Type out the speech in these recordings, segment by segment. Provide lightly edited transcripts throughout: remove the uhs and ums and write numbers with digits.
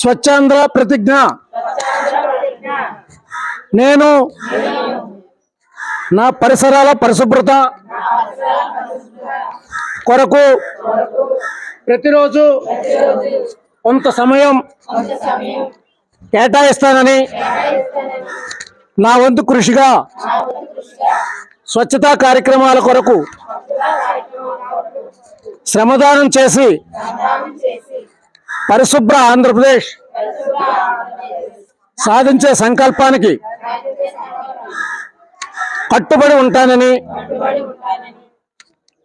స్వచ్ఛాంధ్ర ప్రతిజ్ఞ నేను నా పరిసరాల పరిశుభ్రత కొరకు ప్రతిరోజు కొంత సమయం కేటాయిస్తానని నా వంతు కృషిగా స్వచ్ఛతా కార్యక్రమాల కొరకు శ్రమదానం చేసి పరిశుభ్ర ఆంధ్రప్రదేశ్ సాధించే సంకల్పానికి కట్టుబడి ఉంటానని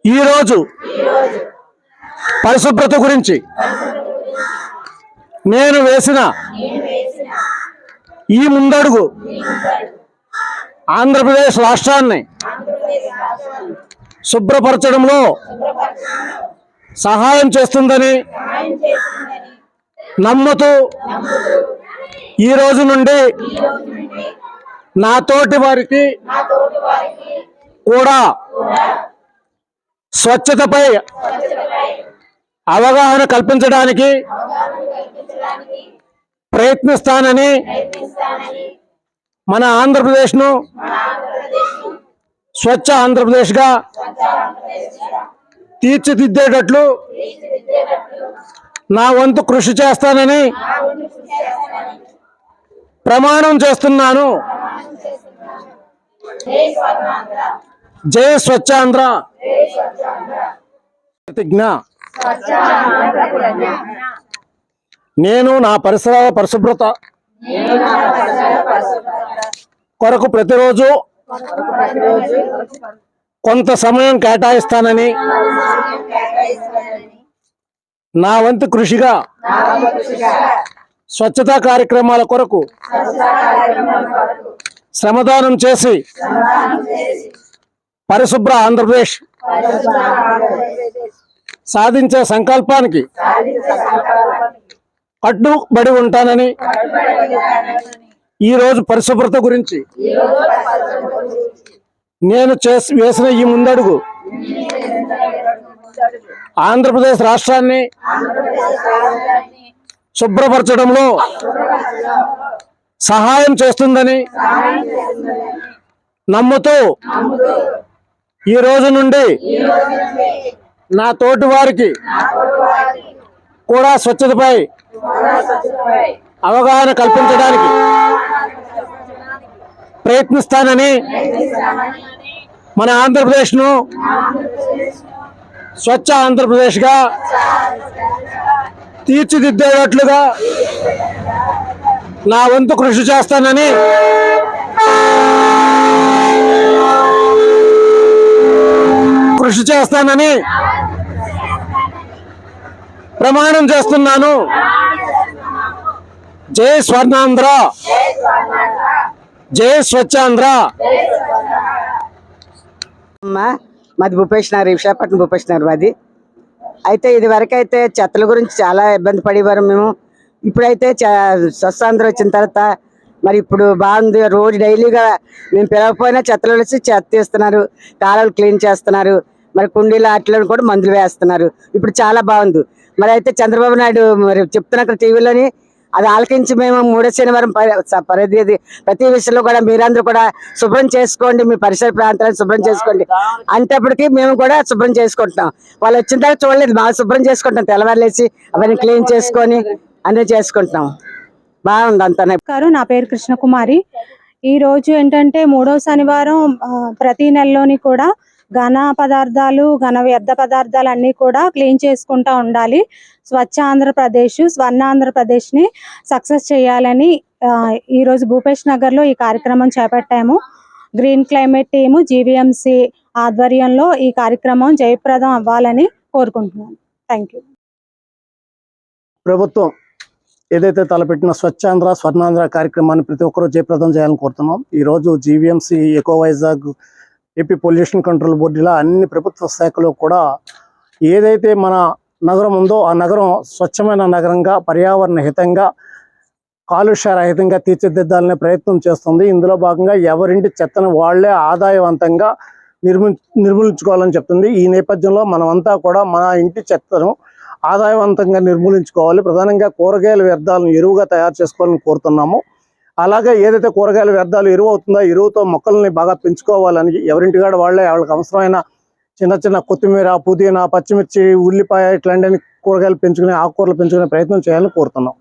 ఈరోజు పరిశుభ్రత గురించి నేను వేసిన ఈ ముందడుగు ఆంధ్రప్రదేశ్ రాష్ట్రాన్ని శుభ్రపరచడంలో సహాయం చేస్తుందని నమ్ముతూ ఈ రోజు నుండి నా తోటి వారికి కూడా స్వచ్ఛతపై అవగాహన కల్పించడానికి ప్రయత్నిస్తానని మన ఆంధ్రప్రదేశ్ను స్వచ్ఛ ఆంధ్రప్రదేశ్గా తీర్చిదిద్దేటట్లు నా వంతు కృషి చేస్తానని ప్రమాణం చేస్తున్నాను. జై స్వచ్ఛాంధ్ర ప్రతిజ్ఞ. నేను నా పరిసరాల పరిశుభ్రత కొరకు ప్రతిరోజు కొంత సమయం కేటాయిస్తానని నా వంతు కృషిగా స్వచ్ఛతా కార్యక్రమాల కొరకు శ్రమదానం చేసి పరిశుభ్ర ఆంధ్రప్రదేశ్ సాధించే సంకల్పానికి కట్టుబడి ఉంటానని ఈరోజు పరిశుభ్రత గురించి నేను వేసిన ఈ ముందడుగు ఆంధ్రప్రదేశ్ రాష్ట్రాన్ని శుభ్రపరచడంలో సహాయం చేస్తుందని నమ్ముతూ ఈ రోజు నుండి నా తోటి వారికి కూడా స్వచ్ఛతపై అవగాహన కల్పించడానికి ప్రయత్నిస్తానని మన ఆంధ్రప్రదేశ్ను స్వచ్ఛ ఆంధ్రప్రదేశ్గా తీర్చిదిద్దేటట్లుగా నా వంతు కృషి చేస్తానని ప్రమాణం చేస్తున్నాను. జై స్వర్ణాంధ్ర, జై స్వచ్ఛాంధ్ర. మాది భూపేష్ నగర్, విశాఖపట్నం భూపేష్ నగర్ మాది. అయితే ఇది వరకు అయితే చెత్తల గురించి చాలా ఇబ్బంది పడేవారు మేము. ఇప్పుడైతే స్వచ్ఛాంధ్ర వచ్చిన తర్వాత మరి ఇప్పుడు బాగుంది. రోజు డైలీగా మేము పిలవకపోయినా చెత్తలు వచ్చి చెత్త తీస్తున్నారు, కాలువలు క్లీన్ చేస్తున్నారు, మరి కుండీలు వాటిలో కూడా మందులు వేస్తున్నారు. ఇప్పుడు చాలా బాగుంది. మరి అయితే చంద్రబాబు నాయుడు మరి చెప్తున్న టీవీలోని అది ఆలకించి మేము మూడో శనివారం ప్రతి విషయంలో కూడా మీరందరూ కూడా శుభ్రం చేసుకోండి, మీ పరిసర ప్రాంతాలను శుభ్రం చేసుకోండి అంటప్పటికీ మేము కూడా శుభ్రం చేసుకుంటున్నాం. వాళ్ళు వచ్చిన తర్వాత చూడలేదు, బాగా శుభ్రం చేసుకుంటాం. తెల్లవారులేసి అవన్నీ క్లీన్ చేసుకొని అన్నీ చేసుకుంటున్నాం. బాగుంది అంతా. నా పేరు కృష్ణకుమారి. ఈ రోజు ఏంటంటే మూడో శనివారం ప్రతి నెలలోని కూడా ఘన పదార్థాలు, ఘన వ్యర్థ పదార్థాలు అన్నీ కూడా క్లీన్ చేసుకుంటూ ఉండాలి. స్వచ్ఛ ఆంధ్రప్రదేశ్, స్వర్ణ ఆంధ్రప్రదేశ్ ని సక్సెస్ చేయాలని ఈరోజు భూపేష్ నగర్ లో ఈ కార్యక్రమం చేపట్టాము. గ్రీన్ క్లైమేట్ టీము జీవీఎంసీ ఆధ్వర్యంలో ఈ కార్యక్రమం జయప్రదం అవ్వాలని కోరుకుంటున్నాను. Thank you. ప్రభుత్వం ఏదైతే తలపెట్టిన స్వచ్ఛాంధ్ర స్వర్ణాంధ్ర కార్యక్రమాన్ని ప్రతి ఒక్కరూ జయప్రదం చేయాలని కోరుతున్నాం. ఈరోజు GVMC eco Vizag AP pollution control బోర్డులా అన్ని ప్రభుత్వ శాఖలు కూడా ఏదైతే మన నగరం ఉందో ఆ నగరం స్వచ్ఛమైన నగరంగా, పర్యావరణ హితంగా, కాలుష్య రహితంగా తీర్చిదిద్దాలనే ప్రయత్నం చేస్తుంది. ఇందులో భాగంగా ఎవరింటి చెత్తను వాళ్లే ఆదాయవంతంగా నిర్మూలించుకోవాలని చెప్తుంది. ఈ నేపథ్యంలో మనమంతా కూడా మన ఇంటి చెత్తను ఆదాయవంతంగా నిర్మూలించుకోవాలి. ప్రధానంగా కూరగాయల వ్యర్థాలను ఎరువుగా తయారు చేసుకోవాలని కోరుతున్నాము. అలాగే ఏదైతే కూరగాయల వ్యర్థాలు ఎరువు అవుతుందో ఎరువుతో మొక్కల్ని బాగా పెంచుకోవాలని ఎవరింటికాడ వాళ్ళే వాళ్ళకి అవసరమైన చిన్న చిన్న కొత్తిమీర, పుదీనా, పచ్చిమిర్చి, ఉల్లిపాయ ఇట్లాంటి కూరగాయలు పెంచుకునే ఆకుకూరలు పెంచుకునే ప్రయత్నం చేయాలని కోరుతున్నాం.